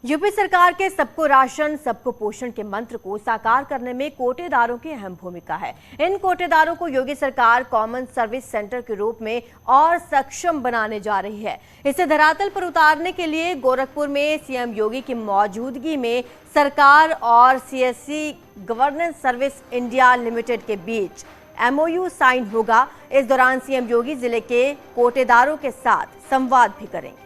UP सरकार के सबको राशन सबको पोषण के मंत्र को साकार करने में कोटेदारों की अहम भूमिका है। इन कोटेदारों को योगी सरकार कॉमन सर्विस सेंटर के रूप में और सक्षम बनाने जा रही है। इसे धरातल पर उतारने के लिए गोरखपुर में सीएम योगी की मौजूदगी में सरकार और CSC governance service India limited के बीच एमओयू साइन होगा। इस दौरान सीएम योगी जिले के कोटेदारों के साथ संवाद भी करेंगे।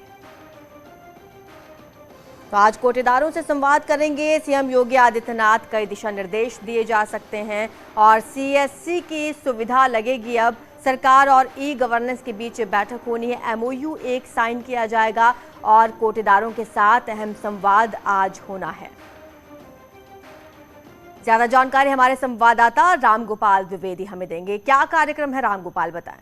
तो आज कोटेदारों से संवाद करेंगे सीएम योगी आदित्यनाथ। कई दिशा निर्देश दिए जा सकते हैं और सीएससी की सुविधा लगेगी। अब सरकार और ई गवर्नेंस के बीच बैठक होनी है, एमओयू एक साइन किया जाएगा और कोटेदारों के साथ अहम संवाद आज होना है। ज्यादा जानकारी हमारे संवाददाता रामगोपाल द्विवेदी हमें देंगे। क्या कार्यक्रम है रामगोपाल, बताएं।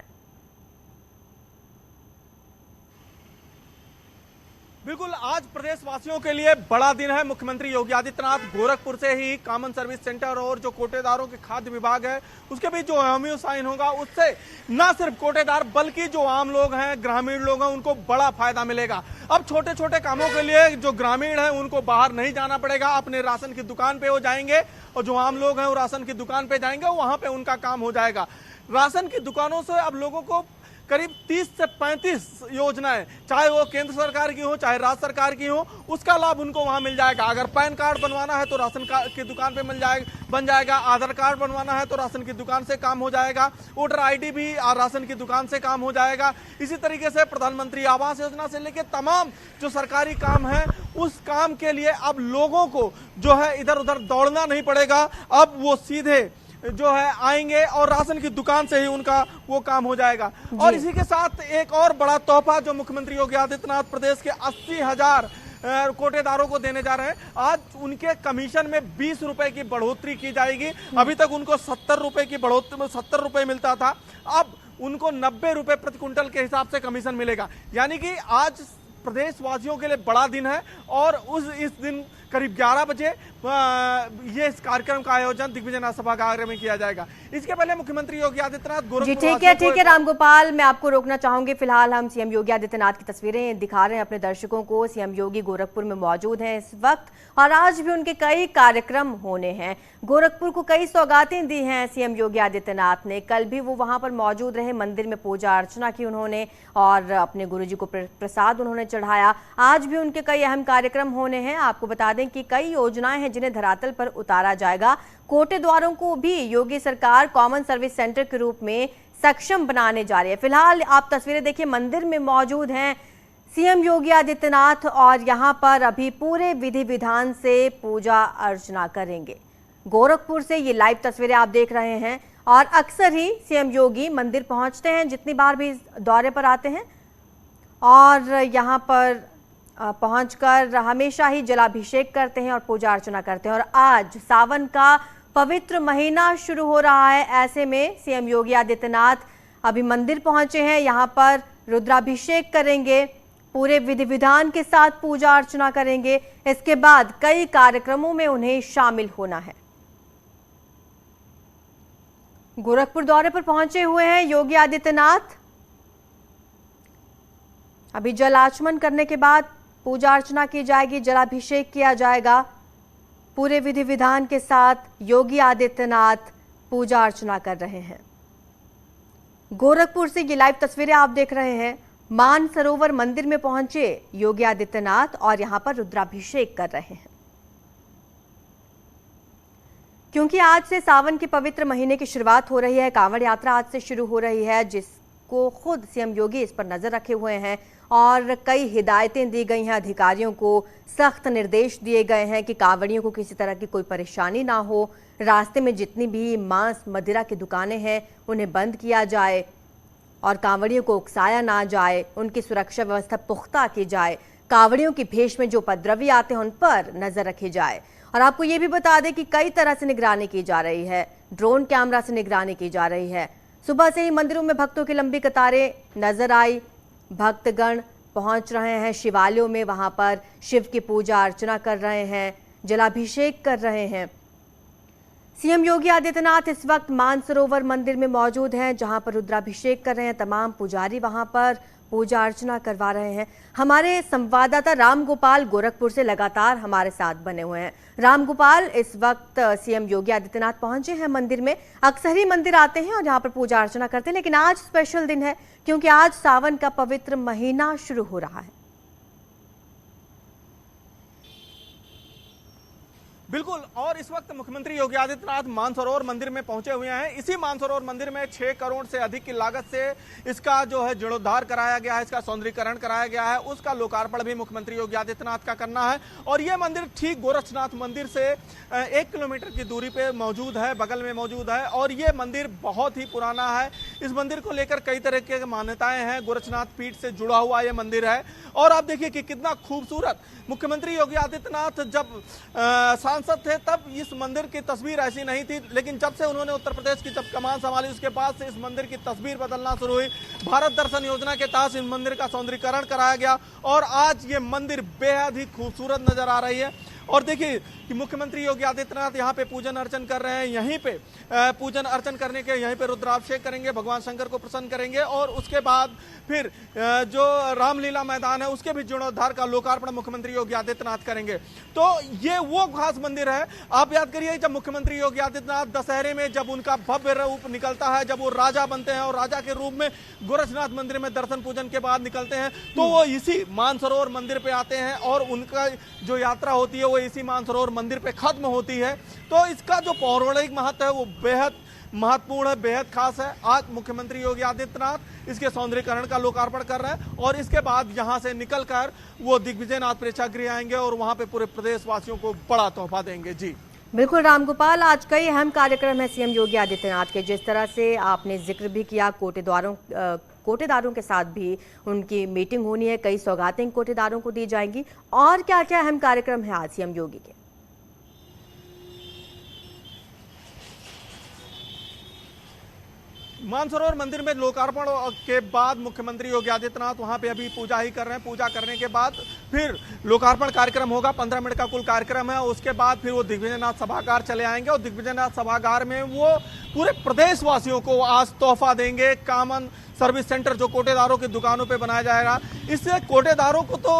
बिल्कुल, आज प्रदेशवासियों के लिए बड़ा दिन है। मुख्यमंत्री योगी आदित्यनाथ गोरखपुर से ही कॉमन सर्विस सेंटर और जो कोटेदारों के खाद्य विभाग है उसके बीच जो एमओयू साइन होगा उससे न सिर्फ कोटेदार बल्कि जो आम लोग हैं, ग्रामीण लोग हैं, उनको बड़ा फायदा मिलेगा। अब छोटे छोटे कामों के लिए जो ग्रामीण है उनको बाहर नहीं जाना पड़ेगा, अपने राशन की दुकान पे वो जाएंगे और जो आम लोग हैं वो राशन की दुकान पे जाएंगे, वहां पे उनका काम हो जाएगा। राशन की दुकानों से अब लोगों को करीब 30 से 35 योजनाएं, चाहे वो केंद्र सरकार की हो चाहे राज्य सरकार की हो, उसका लाभ उनको वहां मिल जाएगा। अगर पैन कार्ड बनवाना है तो राशन की दुकान पे बन जाएगा, आधार कार्ड बनवाना है तो राशन की दुकान से काम हो जाएगा, वोटर आईडी भी राशन की दुकान से काम हो जाएगा। इसी तरीके से प्रधानमंत्री आवास योजना से लेकर तमाम जो सरकारी काम है उस काम के लिए अब लोगों को जो है इधर उधर दौड़ना नहीं पड़ेगा। अब वो सीधे जो है आएंगे और राशन की दुकान से ही उनका वो काम हो जाएगा। और इसी के साथ एक और बड़ा तोहफा जो मुख्यमंत्री योगी आदित्यनाथ प्रदेश के 80,000 कोटेदारों को देने जा रहे हैं। आज उनके कमीशन में 20 रुपए की बढ़ोतरी की जाएगी। अभी तक उनको 70 रुपए की बढ़ोतरी 70 रुपए मिलता था, अब उनको 90 रुपए प्रति क्विंटल के हिसाब से कमीशन मिलेगा। यानी कि आज प्रदेशवासियों के लिए बड़ा दिन है और इस दिन करीब 11 बजे ये इस कार्यक्रम का आयोजन दिग्विजय सभागार में किया जाएगा। इसके पहले मुख्यमंत्री योगी आदित्यनाथ गोरखपुर। ठीक है रामगोपाल, मैं आपको रोकना चाहूंगी। फिलहाल हम सीएम योगी आदित्यनाथ की तस्वीरें दिखा रहे हैं अपने दर्शकों को। सीएम योगी गोरखपुर में मौजूद हैं इस वक्त और आज भी उनके कई कार्यक्रम होने हैं। गोरखपुर को कई सौगातें दी हैं सीएम योगी आदित्यनाथ ने। कल भी वो वहां पर मौजूद रहे, मंदिर में पूजा अर्चना की उन्होंने और अपने गुरुजी को प्रसाद उन्होंने चढ़ाया। आज भी उनके कई अहम कार्यक्रम होने हैं। आपको बता दें कि कई योजनाएं हैं जिन्हें धरातल पर उतारा जाएगा। कोटेदारों को भी योगी सरकार कॉमन सर्विस सेंटर के रूप में सक्षम बनाने जा रही है। फिलहाल आप तस्वीरें देखिए, मंदिर में मौजूद हैं सीएम योगी आदित्यनाथ और यहां पर अभी पूरे विधि विधान से पूजा अर्चना करेंगे। गोरखपुर से ये लाइव तस्वीरें आप देख रहे हैं और अक्सर ही सीएम योगी मंदिर पहुंचते हैं, जितनी बार भी दौरे पर आते हैं, और यहां पर पहुंचकर हमेशा ही जलाभिषेक करते हैं और पूजा अर्चना करते हैं। और आज सावन का पवित्र महीना शुरू हो रहा है, ऐसे में सीएम योगी आदित्यनाथ अभी मंदिर पहुंचे हैं, यहां पर रुद्राभिषेक करेंगे, पूरे विधि विधान के साथ पूजा अर्चना करेंगे। इसके बाद कई कार्यक्रमों में उन्हें शामिल होना है। गोरखपुर दौरे पर पहुंचे हुए हैं योगी आदित्यनाथ। अभी जल आचमन करने के बाद पूजा अर्चना की जाएगी, जलाभिषेक किया जाएगा। पूरे विधि विधान के साथ योगी आदित्यनाथ पूजा अर्चना कर रहे हैं। गोरखपुर से ये लाइव तस्वीरें आप देख रहे हैं। मानसरोवर मंदिर में पहुंचे योगी आदित्यनाथ और यहां पर रुद्राभिषेक कर रहे हैं। क्योंकि आज से सावन के पवित्र महीने की शुरुआत हो रही है, कांवड़ यात्रा आज से शुरू हो रही है, जिसको खुद सीएम योगी इस पर नजर रखे हुए हैं और कई हिदायतें दी गई हैं। अधिकारियों को सख्त निर्देश दिए गए हैं कि कांवड़ियों को किसी तरह की कोई परेशानी ना हो। रास्ते में जितनी भी मांस मदिरा की दुकानें हैं उन्हें बंद किया जाए और कांवड़ियों को उकसाया ना जाए, उनकी सुरक्षा व्यवस्था पुख्ता की जाए। कांवड़ियों की भेष में जो उपद्रवी आते हैं उन पर नजर रखी जाए। और आपको ये भी बता दें कि कई तरह से निगरानी की जा रही है, ड्रोन कैमरा से निगरानी की जा रही है। सुबह से ही मंदिरों में भक्तों की लंबी कतारें नजर आई। भक्तगण पहुंच रहे हैं शिवालयों में, वहां पर शिव की पूजा अर्चना कर रहे हैं, जलाभिषेक कर रहे हैं। सीएम योगी आदित्यनाथ इस वक्त मानसरोवर मंदिर में मौजूद हैं, जहां पर रुद्राभिषेक कर रहे हैं। तमाम पुजारी वहां पर पूजा अर्चना करवा रहे हैं। हमारे संवाददाता रामगोपाल गोरखपुर से लगातार हमारे साथ बने हुए हैं। रामगोपाल, इस वक्त सीएम योगी आदित्यनाथ पहुंचे हैं मंदिर में। अक्सर ही मंदिर आते हैं और यहाँ पर पूजा अर्चना करते हैं, लेकिन आज स्पेशल दिन है क्योंकि आज सावन का पवित्र महीना शुरू हो रहा है। बिल्कुल, और इस वक्त मुख्यमंत्री योगी आदित्यनाथ मानसरोवर मंदिर में पहुंचे हुए हैं। इसी मानसरोवर मंदिर में 6 करोड़ से अधिक की लागत से इसका जो है जीर्णोद्धार कराया गया है, इसका सौंदर्यीकरण कराया गया है, उसका लोकार्पण भी मुख्यमंत्री योगी आदित्यनाथ का करना है। और ये मंदिर ठीक गोरक्षनाथ मंदिर से 1 किलोमीटर की दूरी पे मौजूद है, बगल में मौजूद है। और ये मंदिर बहुत ही पुराना है। इस मंदिर को लेकर कई तरह की मान्यताएं हैं। गोरक्षनाथ पीठ से जुड़ा हुआ ये मंदिर है। और आप देखिए कि कितना खूबसूरत, मुख्यमंत्री योगी आदित्यनाथ जब सांसद थे तब इस मंदिर की तस्वीर ऐसी नहीं थी, लेकिन जब से उन्होंने उत्तर प्रदेश की जब कमान संभाली उसके बाद से इस मंदिर की तस्वीर बदलना शुरू हुई। भारत दर्शन योजना के तहत इस मंदिर का सौंदर्यीकरण कराया गया और आज ये मंदिर बेहद ही खूबसूरत नजर आ रही है। और देखिए कि मुख्यमंत्री योगी आदित्यनाथ यहाँ पे पूजन अर्चन कर रहे हैं। यहीं पे पूजन अर्चन करने के यहीं पे रुद्राभिषेक करेंगे, भगवान शंकर को प्रसन्न करेंगे और उसके बाद फिर जो रामलीला मैदान है उसके भी जीर्णोद्धार का लोकार्पण मुख्यमंत्री योगी आदित्यनाथ करेंगे। तो ये वो खास मंदिर है। आप याद करिए जब मुख्यमंत्री योगी आदित्यनाथ दशहरे में जब उनका भव्य रूप निकलता है, जब वो राजा बनते हैं और राजा के रूप में गोरक्षनाथ मंदिर में दर्शन पूजन के बाद निकलते हैं, तो वो इसी मानसरोवर मंदिर पे आते हैं और उनका जो यात्रा होती है वो इसी मानसरोवर मंदिर पे खत्म होती है। तो इसका जो पौराणिक महत्व है वो बेहद महत्वपूर्ण है, बेहद खास है। आज मुख्यमंत्री योगी आदित्यनाथ इसके सौंदर्यीकरण का लोकार्पण कर रहे हैं और इसके बाद यहां से निकलकर वो दिग्विजयनाथ प्रेक्षागृह आएंगे और वहां पे पूरे प्रदेशवासियों को बड़ा तोहफा देंगे। जी बिल्कुल रामगोपाल, आज कई अहम कार्यक्रम है सीएम योगी आदित्यनाथ के। जिस तरह से आपने जिक्र भी किया, कोटेदारों के साथ भी उनकी मीटिंग होनी है, कई सौगातें कोटेदारों को दी जाएंगी। और क्या क्या अहम कार्यक्रम है आज सीएम योगी के? मानसरोवर मंदिर में लोकार्पण के बाद मुख्यमंत्री योगी आदित्यनाथ वहां पे अभी पूजा ही कर रहे हैं। पूजा करने के बाद फिर लोकार्पण कार्यक्रम होगा। 15 मिनट का कुल कार्यक्रम है। उसके बाद फिर वो दिग्विजयनाथ सभागार चले आएंगे और दिग्विजयनाथ सभागार में वो पूरे प्रदेशवासियों को आज तोहफा देंगे। कॉमन सर्विस सेंटर जो कोटेदारों की दुकानों पे बनाया जाएगा, इससे कोटेदारों को तो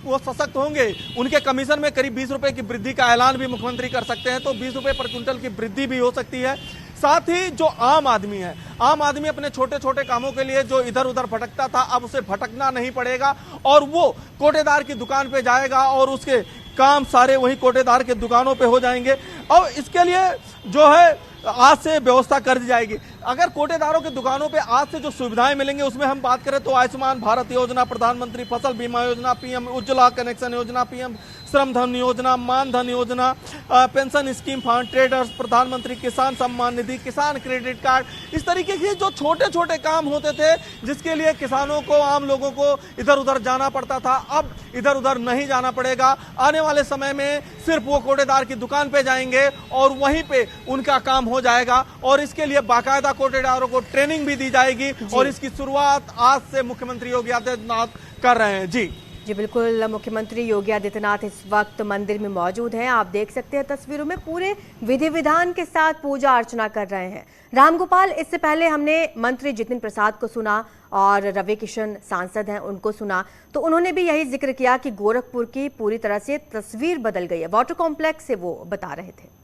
वो सशक्त होंगे। उनके कमीशन में करीब 20 रुपए की वृद्धि का ऐलान भी मुख्यमंत्री कर सकते हैं, तो 20 रुपए पर क्विंटल की वृद्धि भी हो सकती है। साथ ही जो आम आदमी है, आम आदमी अपने छोटे छोटे कामों के लिए जो इधर उधर भटकता था, अब उसे भटकना नहीं पड़ेगा और वो कोटेदार की दुकान पे जाएगा और उसके काम सारे वही कोटेदार के दुकानों पे हो जाएंगे। और इसके लिए जो है आज से व्यवस्था कर दी जाएगी। अगर कोटेदारों की दुकानों पे आज से जो सुविधाएं मिलेंगे उसमें हम बात करें तो आयुष्मान भारत योजना, प्रधानमंत्री फसल बीमा योजना, पीएम उज्ज्वला कनेक्शन योजना, पीएम श्रम धन योजना, मान धन योजना, पेंशन स्कीम फंड, ट्रेडर्स, प्रधानमंत्री किसान सम्मान निधि, किसान क्रेडिट कार्ड, इस तरीके के जो छोटे छोटे काम होते थे जिसके लिए किसानों को, आम लोगों को इधर उधर जाना पड़ता था, अब इधर उधर नहीं जाना पड़ेगा। आने वाले समय में सिर्फ वो कोटेदार की दुकान पे जाएंगे और वहीं पे उनका काम हो जाएगा और इसके लिए बाकायदा कोटेदारों को ट्रेनिंग भी दी जाएगी और इसकी शुरुआत आज से मुख्यमंत्री योगी आदित्यनाथ कर रहे हैं। जी बिल्कुल, मुख्यमंत्री योगी आदित्यनाथ इस वक्त मंदिर में मौजूद हैं। आप देख सकते हैं तस्वीरों में पूरे विधि विधान के साथ पूजा अर्चना कर रहे हैं। रामगोपाल, इससे पहले हमने मंत्री जितिन प्रसाद को सुना और रवि किशन सांसद हैं उनको सुना, तो उन्होंने भी यही जिक्र किया कि गोरखपुर की पूरी तरह से तस्वीर बदल गई है। वाटर कॉम्प्लेक्स से वो बता रहे थे।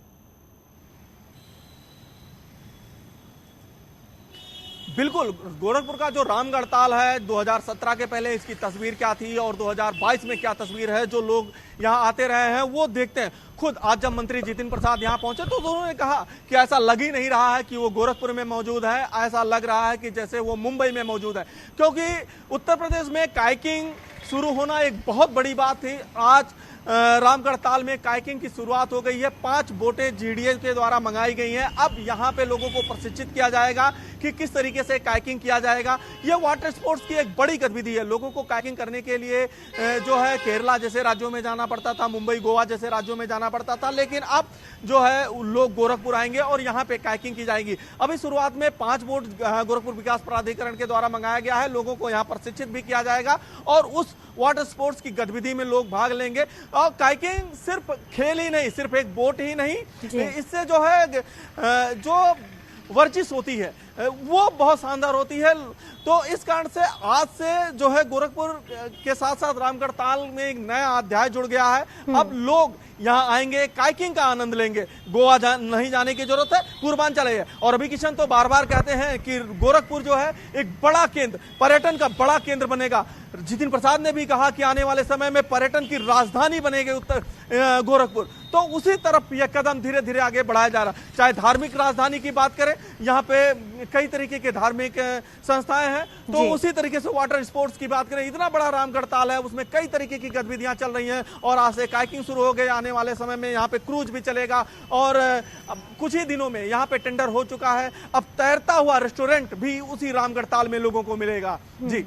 बिल्कुल, गोरखपुर का जो रामगढ़ ताल है 2017 के पहले इसकी तस्वीर क्या थी और 2022 में क्या तस्वीर है, जो लोग यहाँ आते रहे हैं वो देखते हैं। खुद आज जब मंत्री जितिन प्रसाद यहाँ पहुंचे तो उन्होंने कहा कि ऐसा लग ही नहीं रहा है कि वो गोरखपुर में मौजूद है, ऐसा लग रहा है कि जैसे वो मुंबई में मौजूद है, क्योंकि उत्तर प्रदेश में काइकिंग शुरू होना एक बहुत बड़ी बात थी। आज रामगढ़ ताल में काइकिंग की शुरुआत हो गई है। 5 बोटें जीडीए के द्वारा मंगाई गई हैं। अब यहाँ पे लोगों को प्रशिक्षित किया जाएगा कि किस तरीके से काइकिंग किया जाएगा। ये वाटर स्पोर्ट्स की एक बड़ी गतिविधि है। लोगों को काइकिंग करने के लिए जो है केरला जैसे राज्यों में जाना पड़ता था, मुंबई गोवा जैसे राज्यों में जाना पड़ता था, लेकिन अब जो है लोग गोरखपुर आएंगे और यहाँ पे काइकिंग की जाएगी। अभी शुरुआत में 5 बोट गोरखपुर विकास प्राधिकरण के द्वारा मंगाया गया है। लोगों को यहाँ प्रशिक्षित भी किया जाएगा और उस वाटर स्पोर्ट्स की गतिविधि में लोग भाग लेंगे। और काइकिंग सिर्फ खेल ही नहीं, सिर्फ एक बोट ही नहीं, इससे जो है जो वर्जिश होती है, वो बहुत शानदार होती है। तो इस कारण से आज से जो है गोरखपुर के साथ साथ रामगढ़ ताल में एक नया अध्याय जुड़ गया है। अब लोग यहाँ आएंगे, काइकिंग का आनंद लेंगे। गोवा नहीं जाने की जरूरत है, पूर्वांचल है। और रवि किशन तो बार बार कहते हैं कि गोरखपुर जो है एक बड़ा केंद्र, पर्यटन का बड़ा केंद्र बनेगा। जितिन प्रसाद ने भी कहा कि आने वाले समय में पर्यटन की राजधानी बनेगी उत्तर गोरखपुर। तो उसी तरफ यह कदम धीरे धीरे आगे बढ़ाया जा रहा है। चाहे धार्मिक राजधानी की बात करें, यहाँ पे कई तरीके के धार्मिक संस्थाएं हैं, तो उसी तरीके से वाटर स्पोर्ट्स की बात करें, इतना बड़ा रामगढ़ ताल है, उसमें कई तरीके की गतिविधियां चल रही हैं। और आज से काइकिंग शुरू हो गई, आने वाले समय में यहाँ पे क्रूज भी चलेगा। और अब कुछ ही दिनों में यहाँ पे टेंडर हो चुका है, अब तैरता हुआ रेस्टोरेंट भी उसी रामगढ़ ताल में लोगों को मिलेगा। जी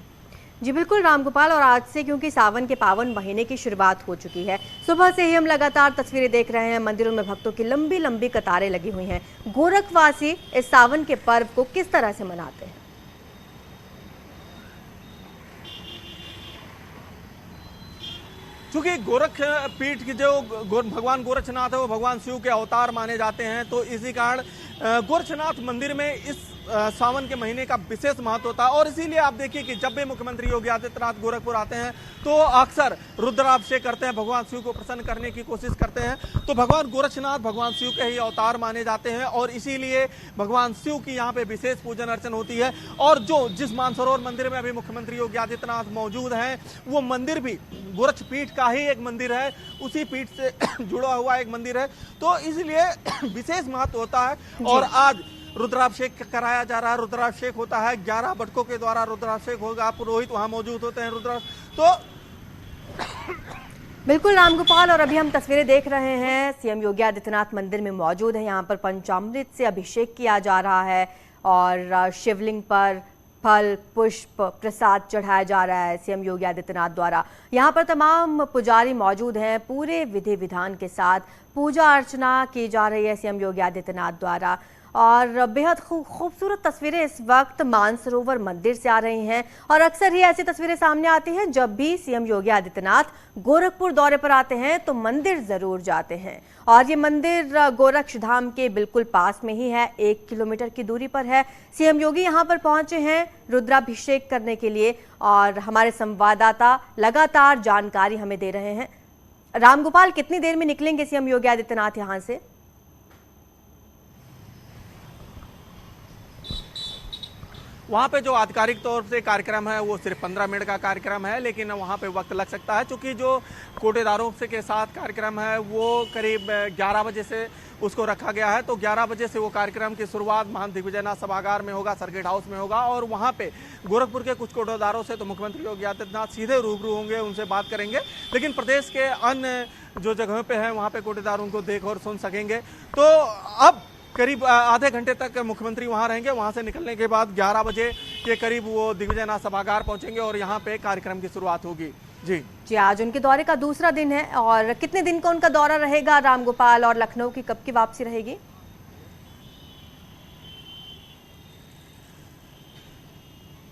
बिल्कुल रामगोपाल, और आज से क्योंकि सावन के पावन महीने की शुरुआत हो चुकी है, सुबह से ही हम लगातार तस्वीरें देख रहे हैं, मंदिरों में भक्तों की लंबी लंबी कतारें लगी हुई हैं। गोरखवासी इस सावन के पर्व को किस तरह से मनाते हैं? चूंकि गोरख पीठ की जो भगवान गोरक्षनाथ है वो भगवान शिव के अवतार माने जाते हैं, तो इसी कारण गोरक्षनाथ मंदिर में इस सावन के महीने का विशेष महत्व होता है। और इसीलिए आप देखिए कि जब भी मुख्यमंत्री योगी आदित्यनाथ गोरखपुर आते हैं तो अक्सर रुद्राभिषेक करते हैं, भगवान शिव को प्रसन्न करने की कोशिश करते हैं। तो भगवान गोरक्षनाथ भगवान शिव के ही अवतार माने जाते हैं, और इसीलिए भगवान शिव की यहाँ पे विशेष पूजन अर्चन होती है। और जिस मानसरोवर मंदिर में अभी मुख्यमंत्री योगी आदित्यनाथ मौजूद हैं, वो मंदिर भी गोरक्ष पीठ का ही एक मंदिर है, उसी पीठ से जुड़ा हुआ एक मंदिर है, तो इसलिए विशेष महत्व होता है। और आज रुद्राभिषेक कराया जा रहा है, रुद्राभिषेक होता है, 11 बटकों के द्वारा रुद्राभिषेक होगा, पुरोहित वहां मौजूद होते हैं तो बिल्कुल रामगोपाल, और अभी हम तस्वीरें देख रहे हैं, सीएम योगी आदित्यनाथ मंदिर में मौजूद है। यहाँ पर पंचामृत से अभिषेक किया जा रहा है और शिवलिंग पर फल पुष्प प्रसाद चढ़ाया जा रहा है सीएम योगी आदित्यनाथ द्वारा। यहाँ पर तमाम पुजारी मौजूद हैं, पूरे विधि विधान के साथ पूजा अर्चना की जा रही है सीएम योगी आदित्यनाथ द्वारा। और बेहद खूबसूरत तस्वीरें इस वक्त मानसरोवर मंदिर से आ रही हैं, और अक्सर ही ऐसी तस्वीरें सामने आती हैं जब भी सीएम योगी आदित्यनाथ गोरखपुर दौरे पर आते हैं तो मंदिर जरूर जाते हैं। और ये मंदिर गोरक्षधाम के बिल्कुल पास में ही है, 1 किलोमीटर की दूरी पर है। सीएम योगी यहाँ पर पहुंचे हैं रुद्राभिषेक करने के लिए, और हमारे संवाददाता लगातार जानकारी हमें दे रहे हैं। रामगोपाल, कितनी देर में निकलेंगे सीएम योगी आदित्यनाथ यहाँ से? वहाँ पे जो आधिकारिक तौर से कार्यक्रम है वो सिर्फ 15 मिनट का कार्यक्रम है, लेकिन वहाँ पे वक्त लग सकता है, क्योंकि जो कोटेदारों से के साथ कार्यक्रम है वो करीब 11 बजे से उसको रखा गया है। तो 11 बजे से वो कार्यक्रम की शुरुआत महंत दिग्विजयनाथ सभागार में होगा, सर्किट हाउस में होगा। और वहाँ पे गोरखपुर के कुछ कोटेदारों से तो मुख्यमंत्री योगी आदित्यनाथ सीधे रूबरू होंगे, उनसे बात करेंगे, लेकिन प्रदेश के अन्य जो जगहों पे है वहाँ पे कोटेदार उनको देख और सुन सकेंगे। तो अब करीब आधे घंटे तक मुख्यमंत्री वहां रहेंगे। वहां से निकलने के बाद 11 बजे के करीब वो दिग्विजयनाथ सभागार पहुंचेंगे और यहां पे कार्यक्रम की शुरुआत होगी। जी, आज उनके दौरे का दूसरा दिन है, और कितने दिन का उनका दौरा रहेगा रामगोपाल, और लखनऊ की कब की वापसी रहेगी?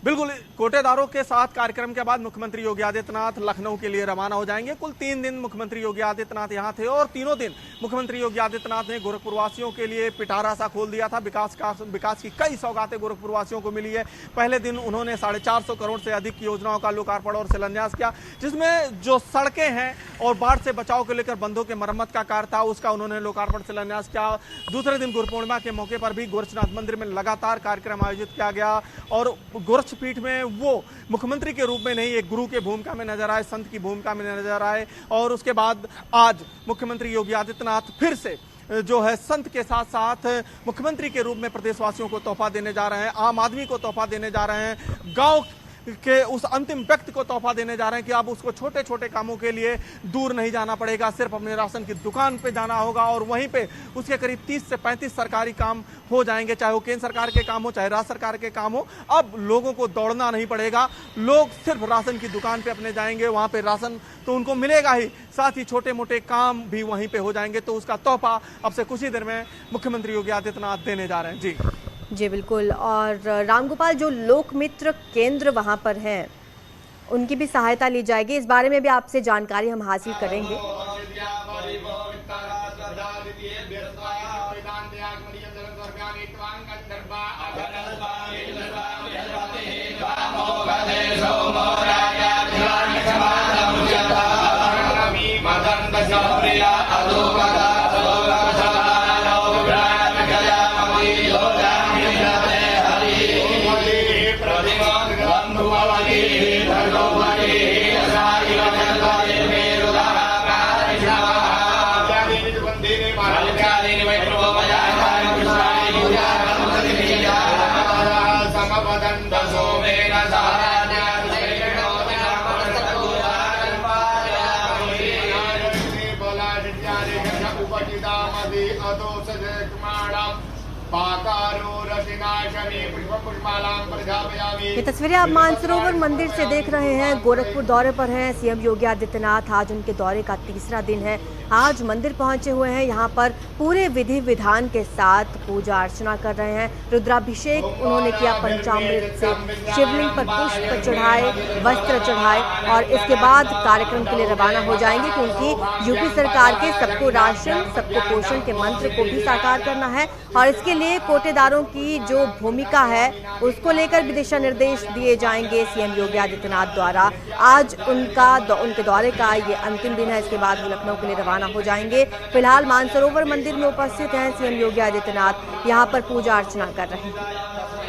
बिल्कुल, कोटेदारों के साथ कार्यक्रम के बाद मुख्यमंत्री योगी आदित्यनाथ लखनऊ के लिए रवाना हो जाएंगे। कुल 3 दिन मुख्यमंत्री योगी आदित्यनाथ यहां थे, और तीनों दिन मुख्यमंत्री योगी आदित्यनाथ ने गोरखपुरवासियों के लिए पिटारा सा खोल दिया था। विकास की कई सौगातें गोरखपुरवासियों को मिली है। पहले दिन उन्होंने 450 करोड़ से अधिक की योजनाओं का लोकार्पण और शिलान्यास किया, जिसमें जो सड़कें हैं और बाढ़ से बचाव को लेकर बंधों के मरम्मत का कार्य था उसका उन्होंने लोकार्पण शिलान्यास किया। दूसरे दिन गुरु पूर्णिमा के मौके पर भी गोरक्षनाथ मंदिर में लगातार कार्यक्रम आयोजित किया गया, और गोरक्ष पीठ में वो मुख्यमंत्री के रूप में नहीं, एक गुरु के भूमिका में नजर आए, संत की भूमिका में नजर आए। और उसके बाद आज मुख्यमंत्री योगी आदित्यनाथ फिर से जो है संत के साथ साथ मुख्यमंत्री के रूप में प्रदेशवासियों को तोहफा देने जा रहे हैं, आम आदमी को तोहफा देने जा रहे हैं, गांव के उस अंतिम व्यक्ति को तोहफा देने जा रहे हैं कि अब उसको छोटे छोटे कामों के लिए दूर नहीं जाना पड़ेगा, सिर्फ अपने राशन की दुकान पे जाना होगा, और वहीं पे उसके करीब 30 से 35 सरकारी काम हो जाएंगे, चाहे वो केंद्र सरकार के काम हो चाहे राज्य सरकार के काम हो। अब लोगों को दौड़ना नहीं पड़ेगा, लोग सिर्फ राशन की दुकान पे अपने जाएंगे, वहां पे राशन तो उनको मिलेगा ही, साथ ही छोटे मोटे काम भी वहीं पे हो जाएंगे। तो उसका तोहफा अब से कुछ ही देर में मुख्यमंत्री योगी आदित्यनाथ देने जा रहे हैं। जी बिल्कुल, और रामगोपाल, जो लोकमित्र केंद्र वहां पर हैं उनकी भी सहायता ली जाएगी, इस बारे में भी आपसे जानकारी हम हासिल करेंगे। ये तस्वीरें आप मानसरोवर मंदिर से देख रहे हैं। गोरखपुर दौरे पर हैं सीएम योगी आदित्यनाथ। आज उनके दौरे का तीसरा दिन है। आज मंदिर पहुंचे हुए हैं। यहाँ पर पूरे विधि विधान के साथ पूजा अर्चना कर रहे हैं। रुद्राभिषेक उन्होंने किया पंचामृत से, शिवलिंग पर पुष्प चढ़ाए, वस्त्र चढ़ाए और इसके बाद कार्यक्रम के लिए रवाना हो जाएंगे, क्योंकि यूपी सरकार के सबको राशन सबको पोषण के मंत्र को भी साकार करना है और इसके लिए कोटेदारों की जो भूमिका है उसको लेकर भी दिशा निर्देश दिए जाएंगे सीएम योगी आदित्यनाथ द्वारा। आज उनके दौरे का ये अंतिम दिन है। इसके बाद वो लखनऊ के लिए रवाना हो जाएंगे। फिलहाल मानसरोवर मंदिर में उपस्थित हैं सीएम योगी आदित्यनाथ, यहाँ पर पूजा अर्चना कर रहे हैं।